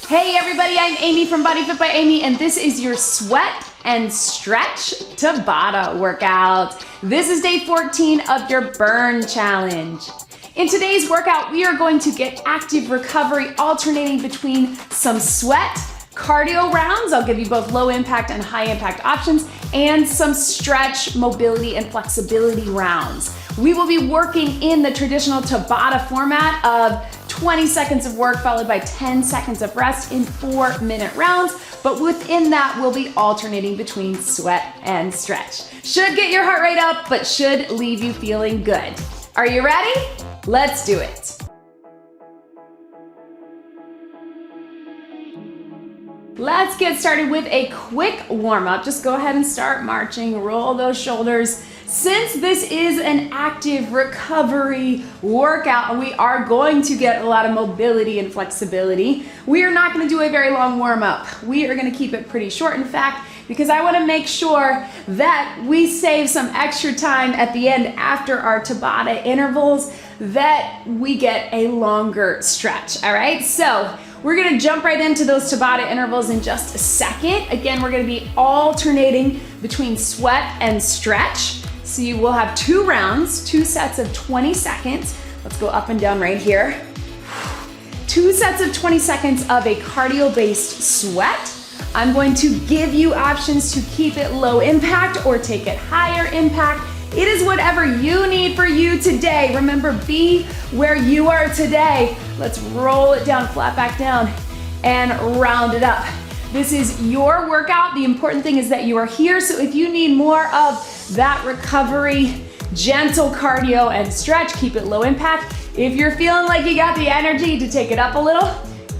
Hey everybody, I'm Amy from BodyFit by Amy, and this is your sweat and stretch Tabata workout. This is day 14 of your burn challenge. In today's workout, we are going to get active recovery alternating between some sweat, cardio rounds. I'll give you both low impact and high impact options, and some stretch, mobility, and flexibility rounds. We will be working in the traditional Tabata format of 20 seconds of work followed by 10 seconds of rest in 4-minute rounds, but within that, we'll be alternating between sweat and stretch. Should get your heart rate up, but should leave you feeling good. Are you ready? Let's do it. Let's get started with a quick warm-up. Just go ahead and start marching, roll those shoulders. Since this is an active recovery workout and we are going to get a lot of mobility and flexibility, we are not going to do a very long warm-up. We are going to keep it pretty short, in fact, because I want to make sure that we save some extra time at the end after our Tabata intervals that we get a longer stretch, all right? So we're gonna jump right into those Tabata intervals in just a second. Again, we're gonna be alternating between sweat and stretch. So you will have 2 rounds, 2 sets of 20 seconds. Let's go up and down right here. 2 sets of 20 seconds of a cardio-based sweat. I'm going to give you options to keep it low impact or take it higher impact. It is whatever you need for you today. Remember, be where you are today. Let's roll it down, flat back down, and round it up. This is your workout. The important thing is that you are here. So if you need more of that recovery, gentle cardio and stretch, keep it low impact. If you're feeling like you got the energy to take it up a little,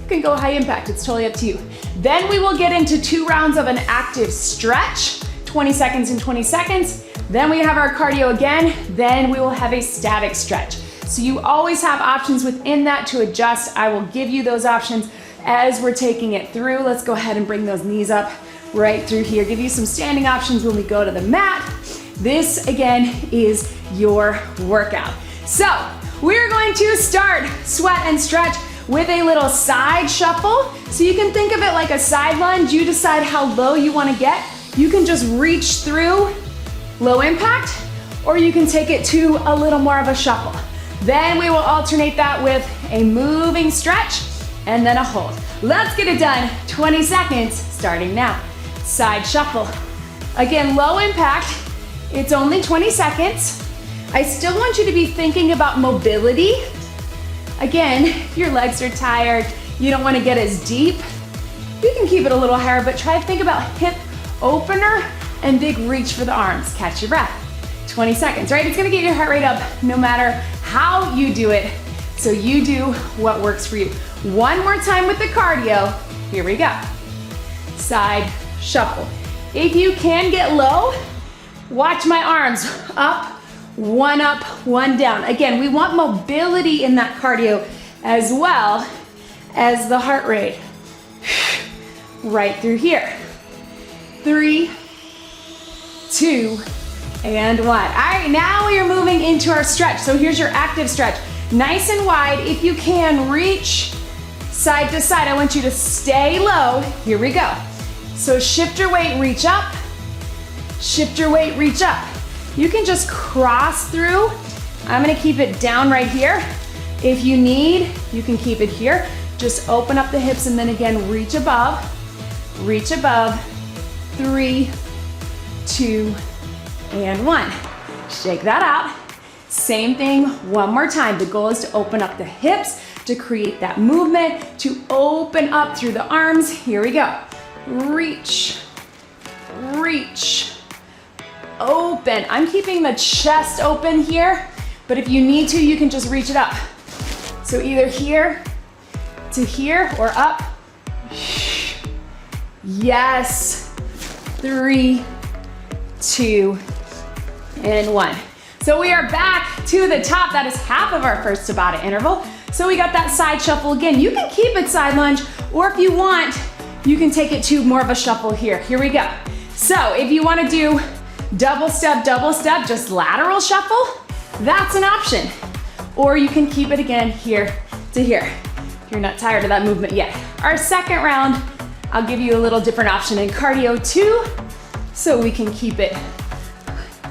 you can go high impact. It's totally up to you. Then we will get into 2 rounds of an active stretch, 20 seconds and 20 seconds. Then we have our cardio again. Then we will have a static stretch. So you always have options within that to adjust. I will give you those options as we're taking it through. Let's go ahead and bring those knees up right through here. Give you some standing options when we go to the mat. This again is your workout. So we're going to start sweat and stretch with a little side shuffle. So you can think of it like a side lunge. You decide how low you want to get. You can just reach through, low impact, or you can take it to a little more of a shuffle. Then we will alternate that with a moving stretch and then a hold. Let's get it done. 20 seconds starting now. Side shuffle. Again, low impact. It's only 20 seconds. I still want you to be thinking about mobility. Again, if your legs are tired, you don't want to get as deep, you can keep it a little higher, but try to think about hip opener and big reach for the arms. Catch your breath. 20 seconds, right? It's gonna get your heart rate up no matter how you do it. So you do what works for you. One more time with the cardio. Here we go. Side shuffle. If you can get low, watch my arms. Up, one down. Again, we want mobility in that cardio as well as the heart rate. Right through here. 3, 2, and 1. All right, now we are moving into our stretch. So here's your active stretch. Nice and wide. If you can, reach side to side. I want you to stay low. Here we go. So shift your weight, reach up. Shift your weight, reach up. You can just cross through. I'm gonna keep it down right here. If you need, you can keep it here. Just open up the hips and then again, reach above. Reach above. 3, 2, and 1. Shake that out. Same thing, one more time. The goal is to open up the hips, to create that movement, to open up through the arms. Here we go. Reach, reach, open. I'm keeping the chest open here, but if you need to, you can just reach it up. So either here to here or up. Yes. 3, 2, and 1. So we are back to the top. That is half of our first Tabata interval. So we got that side shuffle again. You can keep it side lunge, or if you want, you can take it to more of a shuffle here. Here we go. So if you want to do double step, just lateral shuffle, that's an option. Or you can keep it again here to here. if you're not tired of that movement yet. Our second round, I'll give you a little different option in cardio too, so we can keep it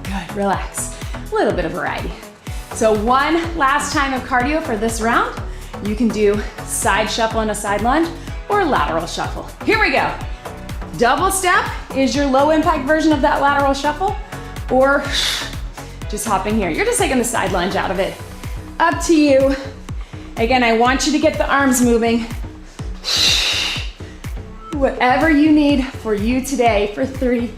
good, relax. A little bit of variety. So one last time of cardio for this round. You can do side shuffle and a side lunge or lateral shuffle. Here we go. Double step is your low impact version of that lateral shuffle, or just hopping here. You're just taking the side lunge out of it. Up to you. Again, I want you to get the arms moving. Whatever you need for you today for 3,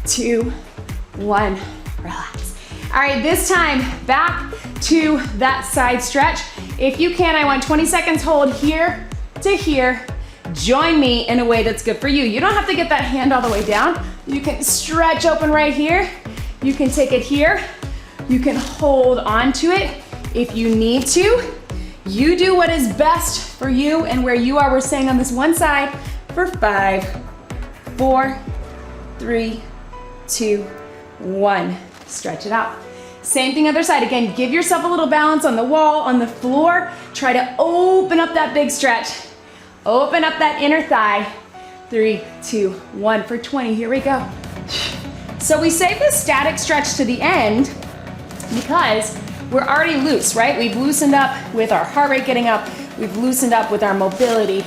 2, 1, relax. All right, this time back to that side stretch. If you can, I want 20 seconds hold here to here. Join me in a way that's good for you. You don't have to get that hand all the way down. You can stretch open right here. You can take it here. You can hold on to it if you need to. You do what is best for you and where you are. We're staying on this one side for 5, 4, 3, 2, 1. Stretch it out. Same thing other side. Again, give yourself a little balance on the wall, on the floor. Try to open up that big stretch. Open up that inner thigh. 3, 2, 1 for 20. Here we go. So we save this static stretch to the end because we're already loose, right? We've loosened up with our heart rate getting up. We've loosened up with our mobility.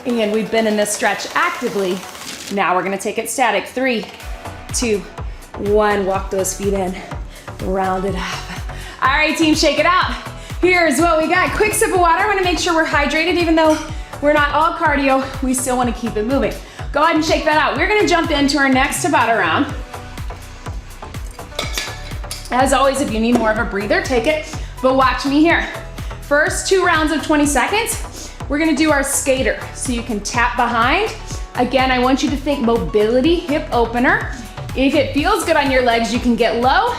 And we've been in this stretch actively. Now we're gonna take it static. 3, 2, 1. Walk those feet in. Round it up. All right, team, shake it out. Here's what we got. Quick sip of water. I wanna make sure we're hydrated. Even though we're not all cardio, we still wanna keep it moving. Go ahead and shake that out. We're gonna jump into our next Tabata round. As always, if you need more of a breather, take it, but watch me here. First 2 rounds of 20 seconds, we're gonna do our skater. So you can tap behind. Again, I want you to think mobility, hip opener. If it feels good on your legs, you can get low.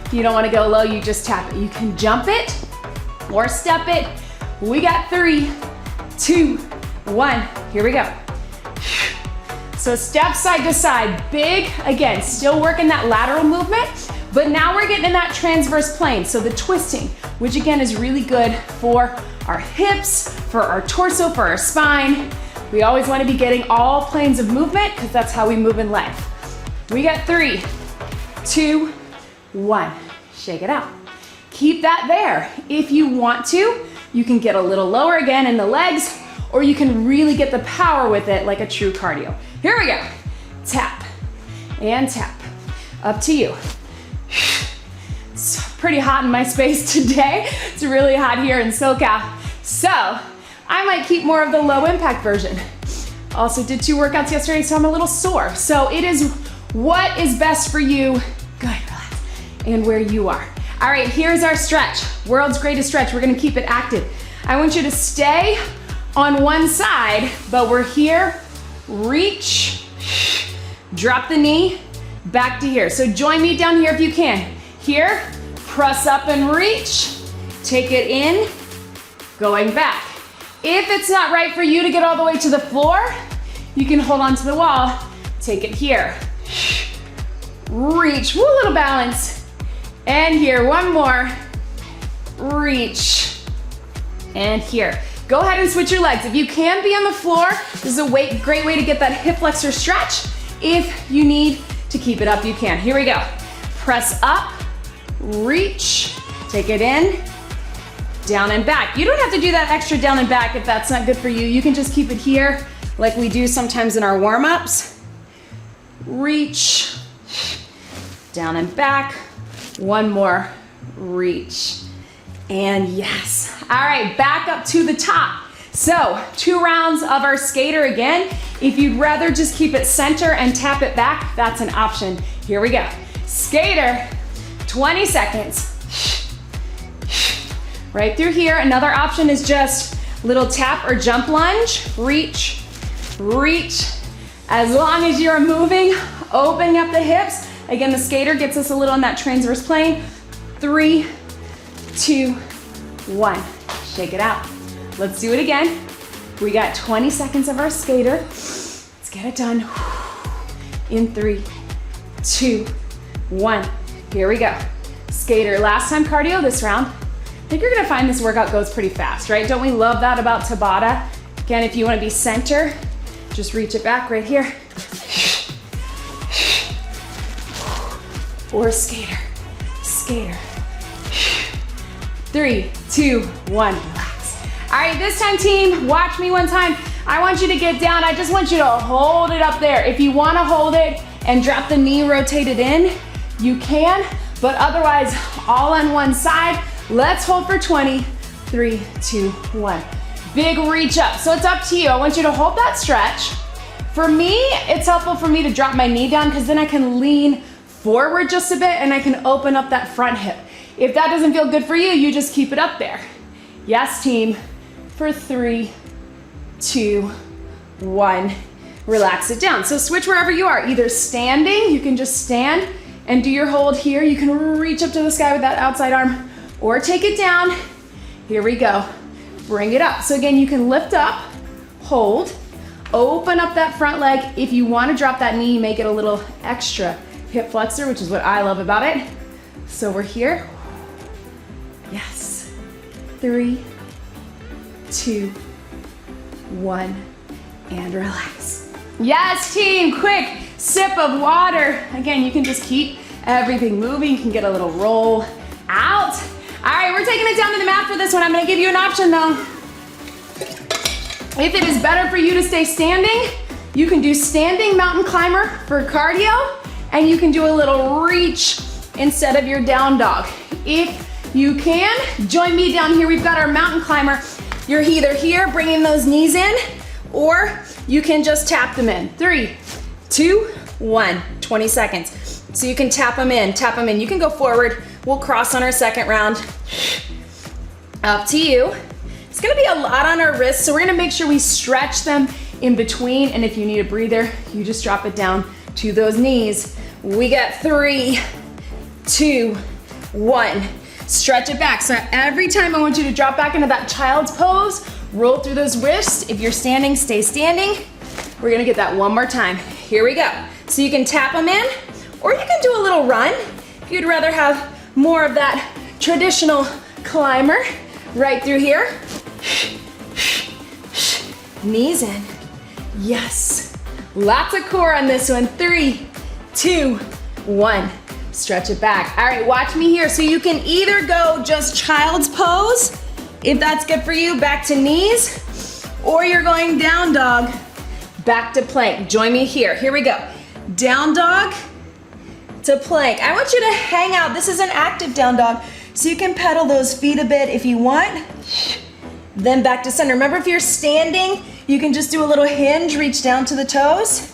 If you don't wanna go low, you just tap it. You can jump it or step it. We got 3, 2, 1, here we go. So step side to side, big, again, still working that lateral movement, but now we're getting in that transverse plane. So the twisting, which again is really good for our hips, for our torso, for our spine. We always want to be getting all planes of movement because that's how we move in life. We got 3, 2, 1. Shake it out. Keep that there. If you want to, you can get a little lower again in the legs, or you can really get the power with it like a true cardio. Here we go. Tap and tap. Up to you. It's pretty hot in my space today. It's really hot here in SoCal. So I might keep more of the low impact version. Also did 2 workouts yesterday, so I'm a little sore. So it is what is best for you. Good, relax. And where you are. All right, here's our stretch. World's greatest stretch. We're gonna keep it active. I want you to stay on one side, but we're here. Reach, drop the knee, back to here. So join me down here if you can. Here, press up and reach. Take it in, going back. If it's not right for you to get all the way to the floor, you can hold on to the wall. Take it here. Reach, woo, little balance. And here, one more. Reach. And here. Go ahead and switch your legs. If you can be on the floor, this is a great way to get that hip flexor stretch. If you need to keep it up, you can. Here we go. Press up, reach, take it in, down and back. You don't have to do that extra down and back if that's not good for you. You can just keep it here like we do sometimes in our warm-ups. Reach, down and back. One more, reach. And yes. All right, back up to the top. So 2 rounds of our skater again. If you'd rather just keep it center and tap it back, that's an option. Here we go. Skater, 20 seconds. Right through here. Another option is just little tap or jump lunge. Reach, reach. As long as you're moving, opening up the hips. Again, the skater gets us a little on that transverse plane. 3, 2, 1. Shake it out. Let's do it again. We got 20 seconds of our skater. Let's get it done. In 3, 2, 1. Here we go. Skater, last time cardio this round. think you're gonna find this workout goes pretty fast, right? Don't we love that about Tabata? Again, if you wanna be center, just reach it back right here. Or skater, skater. 3, 2, 1, relax. All right, this time team, watch me one time. I want you to get down. I just want you to hold it up there. If you wanna hold it and drop the knee rotated in, you can, but otherwise, all on one side. Let's hold for 20. 3, 2, 1. Big reach up. So it's up to you. I want you to hold that stretch. For me, it's helpful for me to drop my knee down because then I can lean forward just a bit and I can open up that front hip. If that doesn't feel good for you, you just keep it up there. Yes, team. For 3, 2, 1. Relax it down. So switch wherever you are. Either standing, you can just stand and do your hold here. You can reach up to the sky with that outside arm or take it down. Here we go. Bring it up. So again, you can lift up, hold, open up that front leg. If you want to drop that knee, make it a little extra hip flexor, which is what I love about it. So we're here. Yes. 3, 2, 1, and relax. Yes, team, quick sip of water. Again, you can just keep everything moving. You can get a little roll out. All right, we're taking it down to the mat for this one. I'm gonna give you an option though. If it is better for you to stay standing, you can do standing mountain climber for cardio, and you can do a little reach instead of your down dog. If you can, join me down here. We've got our mountain climber. You're either here, bringing those knees in, or you can just tap them in. 3, 2, 1, 20 seconds. So you can tap them in, tap them in. You can go forward. We'll cross on our second round. Up to you. It's gonna be a lot on our wrists, so we're gonna make sure we stretch them in between, and if you need a breather, you just drop it down to those knees. We got 3, 2, 1. Stretch it back. So every time I want you to drop back into that child's pose, roll through those wrists. If you're standing, stay standing. We're gonna get that one more time. Here we go. So you can tap them in, or you can do a little run. If you'd rather have more of that traditional climber, right through here. Knees in. Yes. Lots of core on this one. 3, 2, 1. Stretch it back. All right, watch me here. So you can either go just child's pose, if that's good for you, back to knees, or you're going down dog, back to plank. Join me here. Here we go. Down dog to plank. I want you to hang out. This is an active down dog, so you can pedal those feet a bit if you want. Then back to center. Remember, if you're standing, you can just do a little hinge, reach down to the toes.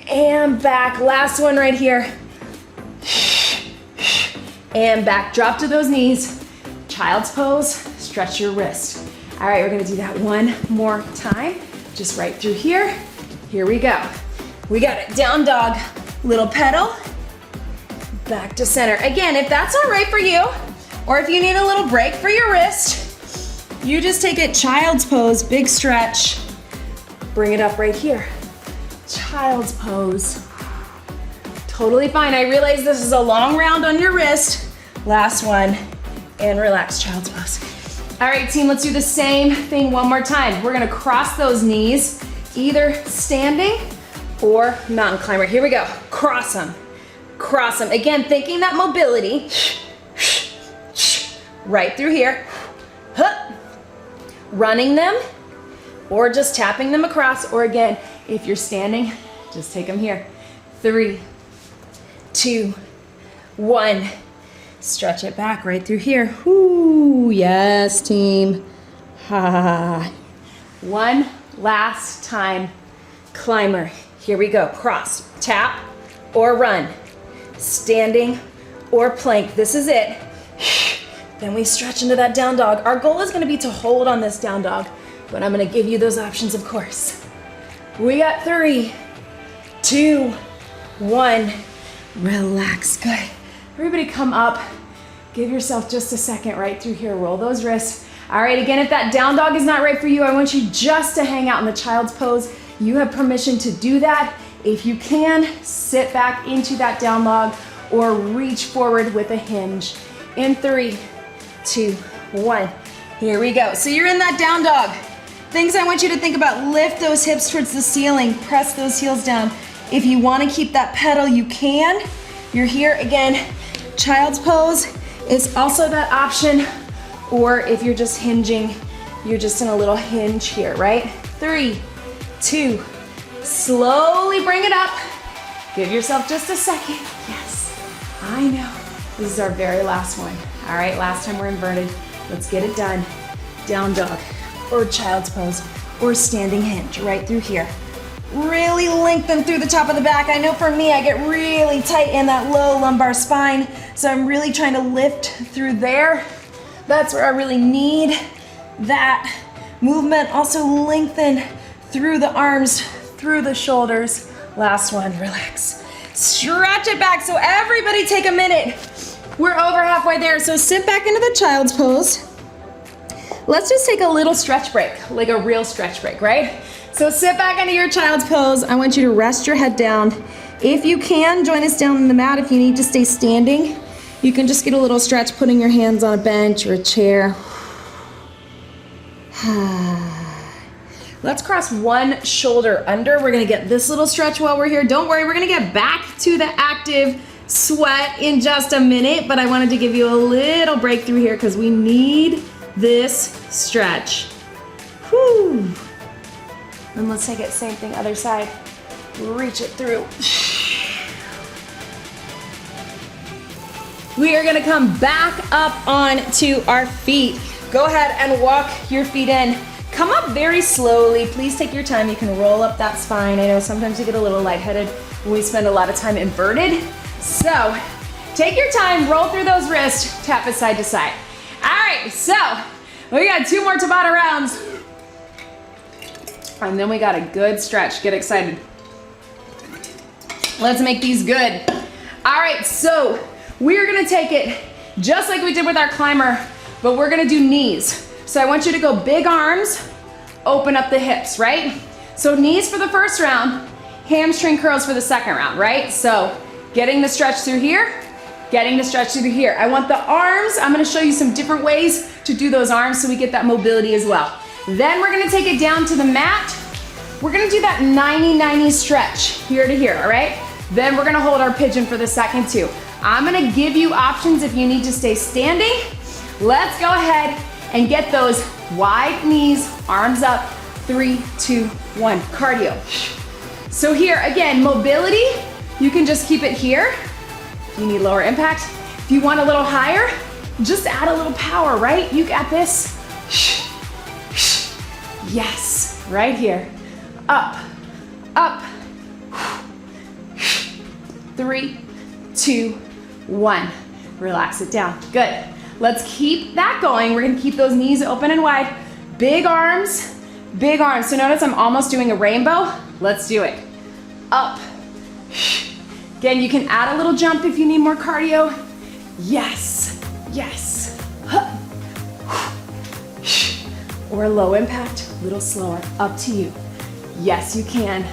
And back. Last one right here. And back. Drop to those knees. Child's pose. Stretch your wrist. All right, we're gonna do that one more time. Just right through here. Here we go. We got it. Down dog. Little pedal. Back to center. Again, if that's all right for you, or if you need a little break for your wrist, you just take it child's pose, big stretch. Bring it up right here. Child's pose. Totally fine. I realize this is a long round on your wrist. Last one, and relax, child's pose. All right, team, let's do the same thing one more time. We're gonna cross those knees, either standing or mountain climber. Here we go. Cross them. Cross them. Again, thinking that mobility. Right through here. Running them, or just tapping them across, or again, if you're standing, just take them here. 3, 2, 1. Stretch it back right through here. Ooh, yes, team. Ha. One last time. Climber. Here we go. Cross. Tap or run. Standing or plank. This is it. Then we stretch into that down dog. Our goal is going to be to hold on this down dog, but I'm going to give you those options, of course. We got 3, 2, 1. Relax. Good. Everybody come up. Give yourself just a second right through here. Roll those wrists. All right, again, if that down dog is not right for you, I want you just to hang out in the child's pose. You have permission to do that. If you can, sit back into that down dog or reach forward with a hinge. In 3, 2, 1. Here we go. So you're in that down dog. Things I want you to think about: lift those hips towards the ceiling, press those heels down. If you want to keep that pedal, you can. You're here again. Child's pose is also that option, or if you're just hinging, you're just in a little hinge here, right? 3, 2, slowly bring it up. Give yourself just a second. Yes, I know. This is our very last one. All right, last time we're inverted. Let's get it done. Down dog, or child's pose, or standing hinge right through here. Really lengthen through the top of the back. I know for me, I get really tight in that low lumbar spine, so I'm really trying to lift through there. That's where I really need that movement. Also lengthen through the arms, through the shoulders. Last one, relax. Stretch it back. So everybody take a minute. We're over halfway there. So sit back into the child's pose. Let's just take a little stretch break, like a real stretch break, right? So sit back into your child's pose. I want you to rest your head down. If you can, join us down on the mat. If you need to stay standing, you can just get a little stretch, putting your hands on a bench or a chair. Let's cross one shoulder under. We're gonna get this little stretch while we're here. Don't worry, we're gonna get back to the active sweat in just a minute, but I wanted to give you a little breakthrough here because we need this stretch. Whew. And let's take it, same thing, other side. Reach it through. We are gonna come back up onto our feet. Go ahead and walk your feet in. Come up very slowly. Please take your time. You can roll up that spine. I know sometimes you get a little lightheaded when we spend a lot of time inverted. So take your time, roll through those wrists, tap it side to side. All right, so we got 2 more Tabata rounds. And then we got a good stretch. Get excited. Let's make these good. All right, so we're gonna take it just like we did with our climber, but we're gonna do knees. So I want you to go big arms, open up the hips, right? So knees for the first round, hamstring curls for the second round, right? So getting the stretch through here, getting the stretch through here. I want the arms, I'm gonna show you some different ways to do those arms so we get that mobility as well. Then we're gonna take it down to the mat. We're gonna do that 90-90 stretch here to here, all right? Then we're gonna hold our pigeon for the second two. I'm gonna give you options if you need to stay standing. Let's go ahead and get those wide knees, arms up. 3, 2, 1, cardio. So here, again, mobility, you can just keep it here. If you need lower impact. If you want a little higher, just add a little power, right? You got this. Yes, right here. Up, up. 3, 2, 1. Relax it down. Good. Let's keep that going. We're gonna keep those knees open and wide. Big arms, big arms. So notice I'm almost doing a rainbow. Let's do it. Up. Again, you can add a little jump if you need more cardio. Yes, yes. Or low impact, a little slower, up to you. Yes, you can.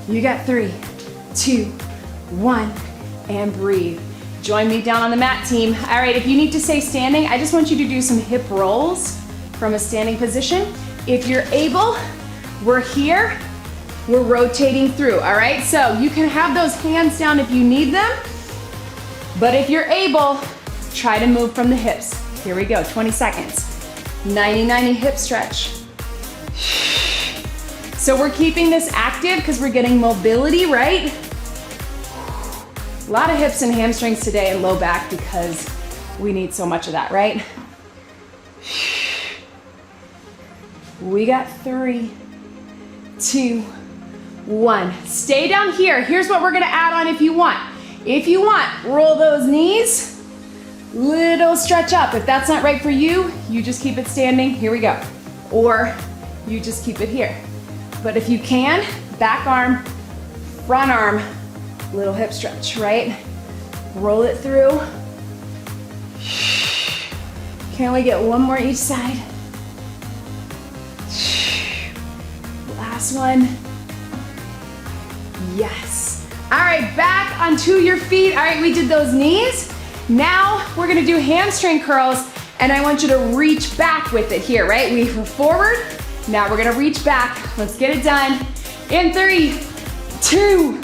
You got 3, 2, 1, and breathe. Join me down on the mat, team. All right, if you need to stay standing, I just want you to do some hip rolls from a standing position. If you're able, we're here, we're rotating through, all right? So you can have those hands down if you need them, but if you're able, try to move from the hips. Here we go, 20 seconds. 90-90 hip stretch. So we're keeping this active because we're getting mobility, right? A lot of hips and hamstrings today and low back because we need so much of that, right? We got 3, 2, 1. Stay down here. Here's what we're gonna add on if you want. If you want, roll those knees, little stretch up. If that's not right for you, you just keep it standing. Here we go. Or you just keep it here. But if you can, back arm, front arm, little hip stretch, right? Roll it through. Can we get one more each side? Last one. Yes. All right, back onto your feet. All right, we did those knees. Now we're gonna do hamstring curls, and I want you to reach back with it here, right? We were forward, now we're gonna reach back. Let's get it done. In 3, 2,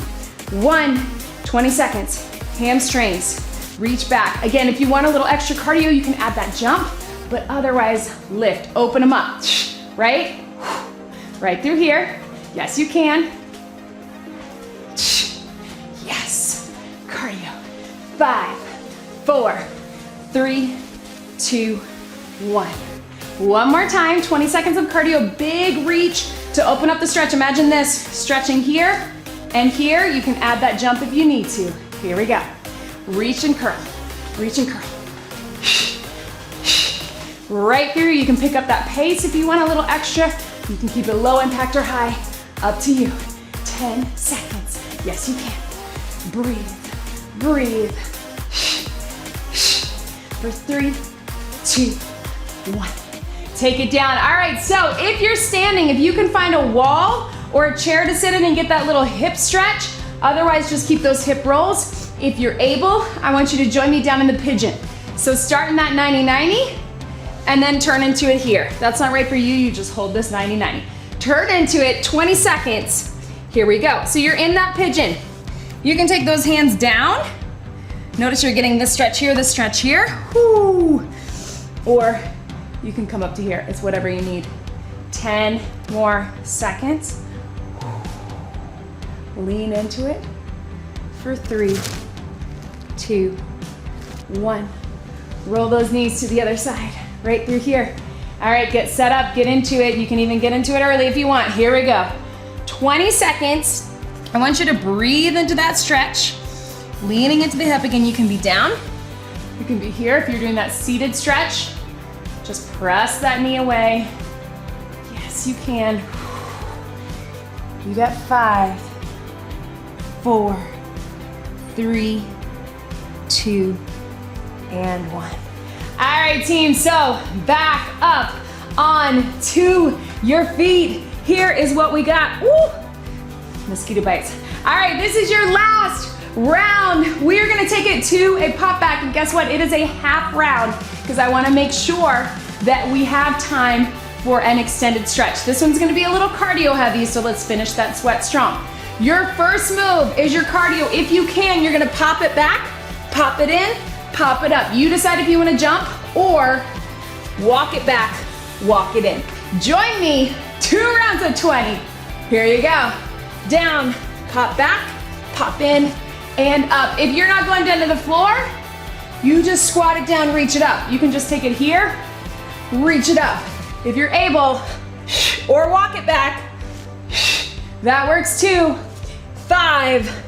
1, 20 seconds. Hamstrings, reach back. Again, if you want a little extra cardio, you can add that jump, but otherwise lift, open them up, right? Right through here. Yes, you can. Yes, cardio. 5, 4, 3, 2, 1. One more time, 20 seconds of cardio, big reach to open up the stretch. Imagine this, stretching here and here. You can add that jump if you need to. Here we go. Reach and curl, reach and curl. Right through, you can pick up that pace if you want a little extra. You can keep it low impact or high, up to you. 10 seconds, yes you can. Breathe, breathe. For 3, 2, 1. Take it down. All right, so if you're standing, if you can find a wall or a chair to sit in and get that little hip stretch, otherwise just keep those hip rolls. If you're able, I want you to join me down in the pigeon. So start in that 90-90 and then turn into it here. That's not right for you, you just hold this 90-90. Turn into it, 20 seconds. Here we go. So you're in that pigeon. You can take those hands down. Notice you're getting this stretch here. Whoo. Or you can come up to here. It's whatever you need. 10 more seconds. Lean into it for 3, 2, 1. Roll those knees to the other side, right through here. All right, get set up, get into it. You can even get into it early if you want. Here we go. 20 seconds. I want you to breathe into that stretch. Leaning into the hip again. You can be down. You can be here if you're doing that seated stretch. Just press that knee away. Yes, you can. You got 5, 4, 3, 2, and 1. All right, team, so back up onto your feet. Here is what we got. Woo! Mosquito bites. All right, this is your last round. We're gonna take it to a pop back, and guess what? It is a half round because I wanna make sure that we have time for an extended stretch. This one's gonna be a little cardio heavy, so let's finish that sweat strong. Your first move is your cardio. If you can, you're gonna pop it back, pop it in, pop it up. You decide if you wanna jump or walk it back, walk it in. Join me, 2 rounds of 20. Here you go. Down, pop back, pop in, and up. If you're not going down to the floor, you just squat it down, reach it up. You can just take it here, reach it up. If you're able, or walk it back, that works too. 5,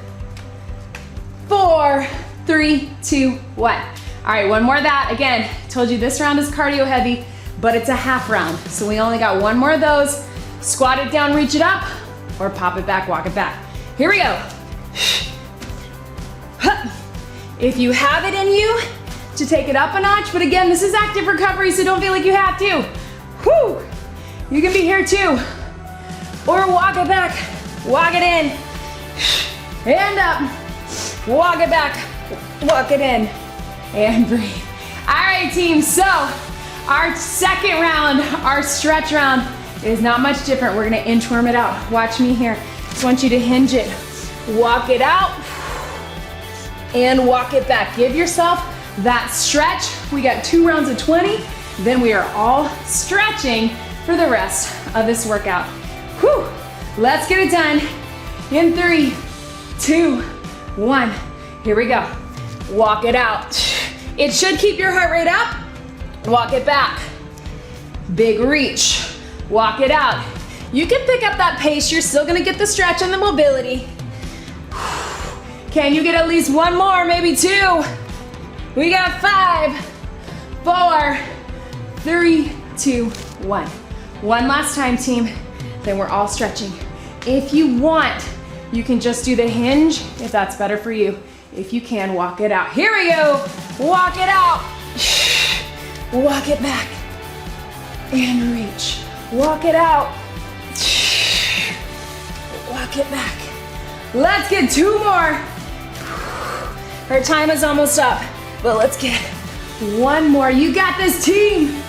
4, 3, 2, 1. All right, one more of that. Again, told you this round is cardio heavy, but it's a half round. So we only got one more of those. Squat it down, reach it up, or pop it back, walk it back. Here we go. If you have it in you to take it up a notch, but again, this is active recovery, so don't feel like you have to. Whoo! You can be here too. Or walk it back, walk it in, and up, walk it back, walk it in, and breathe. All right, team, so our second round, our stretch round, is not much different. We're gonna inchworm it out. Watch me here. Just want you to hinge it. Walk it out, and walk it back. Give yourself that stretch. We got 2 rounds of 20, then we are all stretching for the rest of this workout. Whew, let's get it done. In 3, 2, 1, here we go. Walk it out. It should keep your heart rate up. Walk it back. Big reach. Walk it out. You can pick up that pace. You're still gonna get the stretch and the mobility. Can you get at least one more, maybe 2? We got 5, 4, 3, 2, 1. One last time, team, then we're all stretching. If you want, you can just do the hinge if that's better for you. If you can, walk it out. Here we go. Walk it out. Walk it back and reach. Walk it out. Walk it back. Let's get 2 more. Our time is almost up, but let's get one more. You got this, team.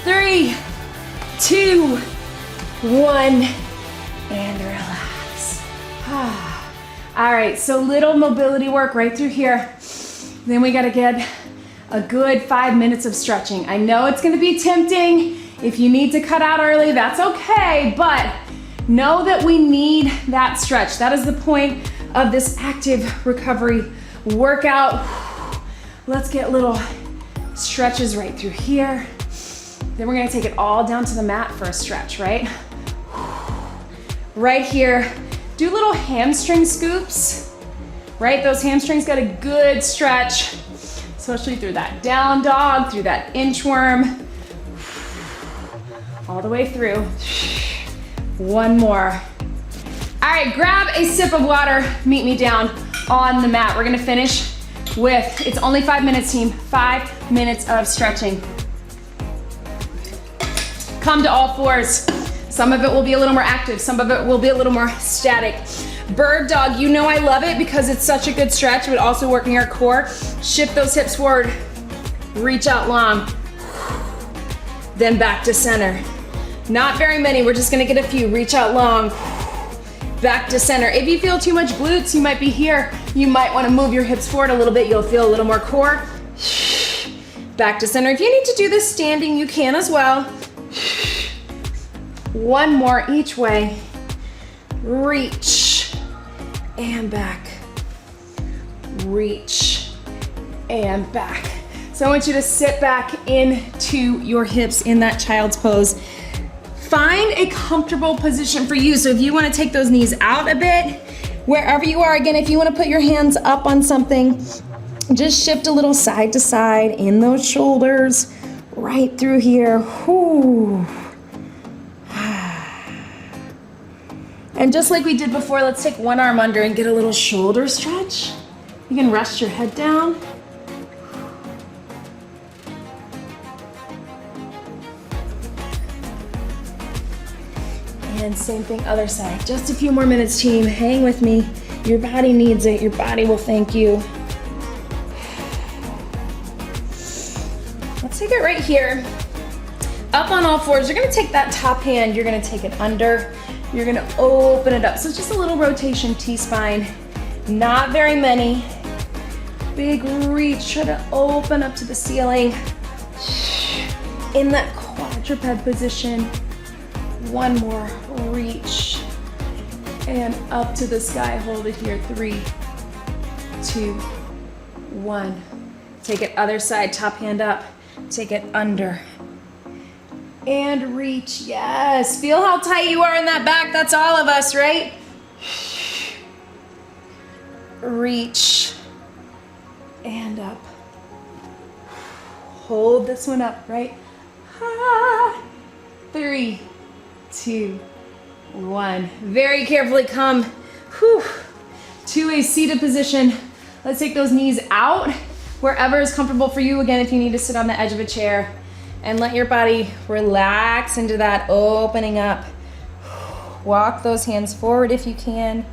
3, 2, 1, and relax. All right, so little mobility work right through here. Then we gotta get a good 5 minutes of stretching. I know it's gonna be tempting. If you need to cut out early, that's okay, but know that we need that stretch. That is the point of this active recovery workout. Let's get little stretches right through here. Then we're gonna take it all down to the mat for a stretch, right? Right here, do little hamstring scoops, right? Those hamstrings got a good stretch, especially through that down dog, through that inchworm, all the way through. One more. All right, grab a sip of water, meet me down on the mat. We're gonna finish with, it's only 5 minutes, team, 5 minutes of stretching. Come to all fours. Some of it will be a little more active, some of it will be a little more static. Bird dog, you know I love it because it's such a good stretch, but also working our core. Shift those hips forward, reach out long, then back to center. Not very many, we're just gonna get a few. Reach out long, back to center. If you feel too much glutes, you might be here. You might wanna move your hips forward a little bit. You'll feel a little more core. Back to center. If you need to do this standing, you can as well. One more each way. Reach and back. Reach and back. So I want you to sit back into your hips in that child's pose. Find a comfortable position for you. So if you want to take those knees out a bit, wherever you are, again, if you want to put your hands up on something, just shift a little side to side in those shoulders, right through here. Whew. And just like we did before, let's take one arm under and get a little shoulder stretch. You can rest your head down. And same thing, other side. Just a few more minutes, team. Hang with me. Your body needs it. Your body will thank you. Let's take it right here. Up on all fours. You're gonna take that top hand. You're gonna take it under. You're gonna open it up. So it's just a little rotation, T-spine. Not very many. Big reach, try to open up to the ceiling. In that quadruped position. One more, reach. And up to the sky, hold it here. 3, 2, 1. Take it other side, top hand up. Take it under. And reach, yes. Feel how tight you are in that back. That's all of us, right? Reach and up. Hold this one up, right? 3, 2, 1. Very carefully come to a seated position. Let's take those knees out, wherever is comfortable for you. Again, if you need to sit on the edge of a chair. And let your body relax into that opening up. Walk those hands forward if you can.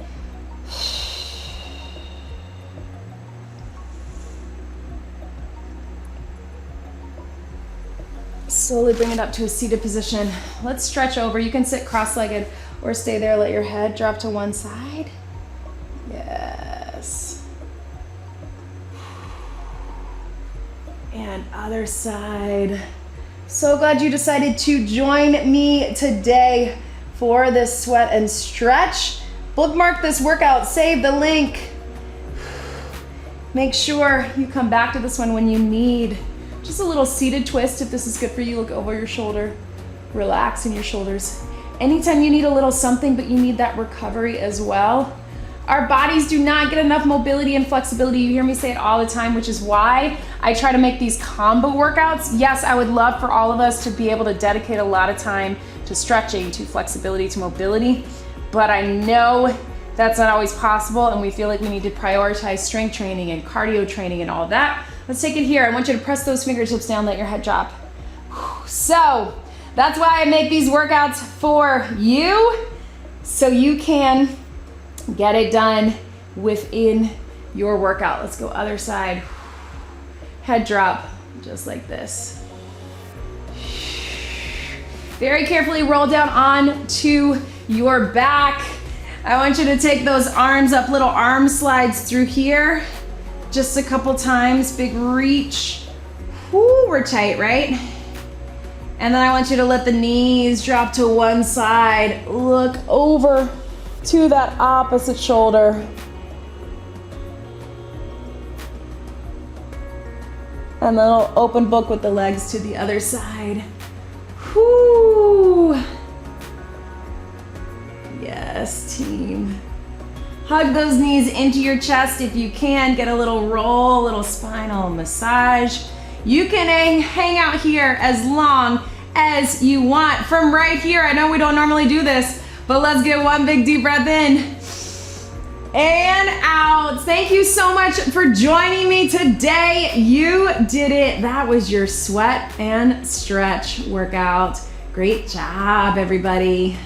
Slowly bring it up to a seated position. Let's stretch over. You can sit cross-legged or stay there. Let your head drop to one side. Yes. And other side. So glad you decided to join me today for this sweat and stretch. Bookmark this workout, save the link. Make sure you come back to this one when you need just a little seated twist. If this is good for you, look over your shoulder, relax in your shoulders. Anytime you need a little something, but you need that recovery as well. Our bodies do not get enough mobility and flexibility. You hear me say it all the time, which is why I try to make these combo workouts. Yes, I would love for all of us to be able to dedicate a lot of time to stretching, to flexibility, to mobility, but I know that's not always possible, and we feel like we need to prioritize strength training and cardio training and all of that. Let's take it here. I want you to press those fingertips down, let your head drop. So that's why I make these workouts for you, so you can get it done within your workout. Let's go other side. head drop, just like this. Very carefully roll down onto your back. I want you to take those arms up, little arm slides through here. Just a couple times, big reach. Whoo, we're tight, right? And then I want you to let the knees drop to one side. Look over to that opposite shoulder. And then I'll open book with the legs to the other side. Whoo! Yes, team. Hug those knees into your chest if you can. Get a little roll, a little spinal massage. You can hang out here as long as you want. From right here, I know we don't normally do this, but let's get one big deep breath in. And out. Thank you so much for joining me today. You did it. That was your sweat and stretch workout. Great job, everybody.